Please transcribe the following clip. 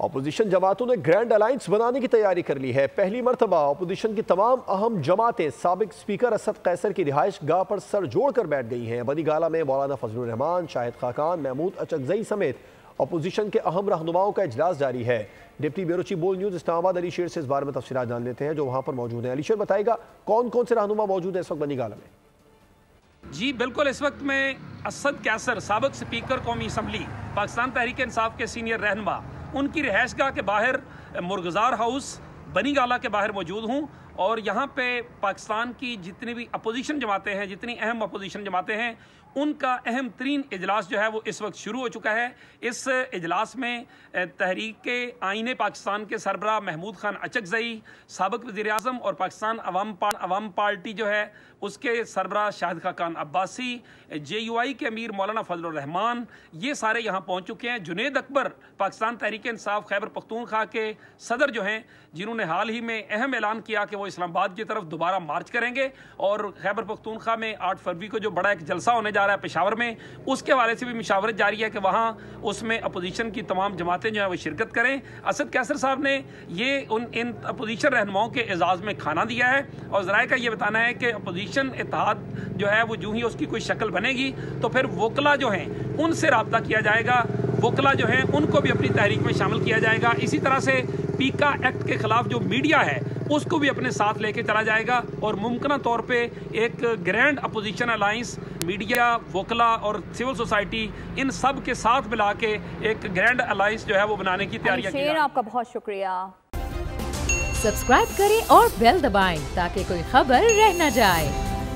Opposition جماعتوں نے grand alliance بنانے کی تیاری کر لی ہے۔ پہلی مرتبہ اپوزیشن کی تمام اہم جماعتیں سابق اسپیکر اسد قیصر کی رہائش گاہ پر سر جوڑ کر بیٹھ گئی ہیں۔ بنی گالہ میں مولانا فضل الرحمان، شاہد خاقان، محمود اچکزئی سمیت اپوزیشن کے اہم رہنماؤں کا اجلاس جاری ہے۔ ڈپٹی بیورو چیف بول نیوز اسلام آباد علی شیر سے اس بارے میں تفصیلات جان لیتے ہیں جو وہاں پر موجود ہیں۔ علی شیر بتائے گا کون کون سے رہنما موجود ہیں اس وقت بنی گالہ میں؟ جی بالکل، اس وقت میں اسد قیصر سابق اسپیکر قومی اسمبلی پاکستان تحریک انصاف کے سینئر رہنما ان کی رہائش گاہ کے باہر مرغزار ہاؤس بنی گالہ کے باہر موجود ہوں، اور یہاں پہ پاکستان کی جتنی بھی اپوزیشن جماعتیں ہیں، جتنی اہم اپوزیشن جماعتیں ہیں، ان کا اہم ترین اجلاس جو ہے وہ اس وقت شروع ہو چکا ہے۔ اس اجلاس میں تحریک آئین پاکستان کے سربراہ محمود خان اچکزئی، سابق وزیر اعظم اور پاکستان عوام پارٹی جو ہے اس کے سربراہ شاہد خاقان عباسی، JUI کے امیر مولانا فضل الرحمان، یہ سارے یہاں پہنچ چکے ہیں۔ جنید اکبر پاکستان تحریک انصاف خیبر پختونخوا کے صدر جو ہیں، جنہوں نے حال ہی میں اہم اعلان کیا کہ وہ اسلام آباد کی طرف دوبارہ مارچ کریں گے، اور خیبر پختونخوا میں 8 فروری کو جو بڑا ایک جلسہ ہونے جا رہا ہے پشاور میں، اس کے حوالے سے بھی مشاورت جاری ہے کہ وہاں اس میں اپوزیشن کی تمام جماعتیں جو ہیں وہ شرکت کریں۔ اسد قیصر صاحب نے یہ ان اپوزیشن رہنماؤں کے اعزاز میں کھانا دیا ہے، اور ذرائع کا یہ بتانا ہے کہ اپوزیشن اتحاد جو ہے وہ جو ہی اس کی کوئی شکل بنے گی تو پھر وکلا جو ہیں ان سے رابطہ کیا جائے گا، وکلا جو ہیں ان کو بھی اپنی تحریک میں شامل کیا جائے گا۔ اسی طرح سے پیکا ایکٹ کے خلاف جو میڈیا ہے اس کو بھی اپنے ساتھ لے کے چلا جائے گا، اور ممکنہ طور پہ ایک گرینڈ اپوزیشن الائنس میڈیا، وکلا اور سول سوسائٹی ان سب کے ساتھ ملا کے ایک گرینڈ الائنس جو ہے وہ بنانے کی تیاریاں کی جا رہی ہیں۔ آپ کا بہت شکریہ۔ سبسکرائب کریں اور بیل دبائیں تاکہ کوئی خبر رہ نہ جائے۔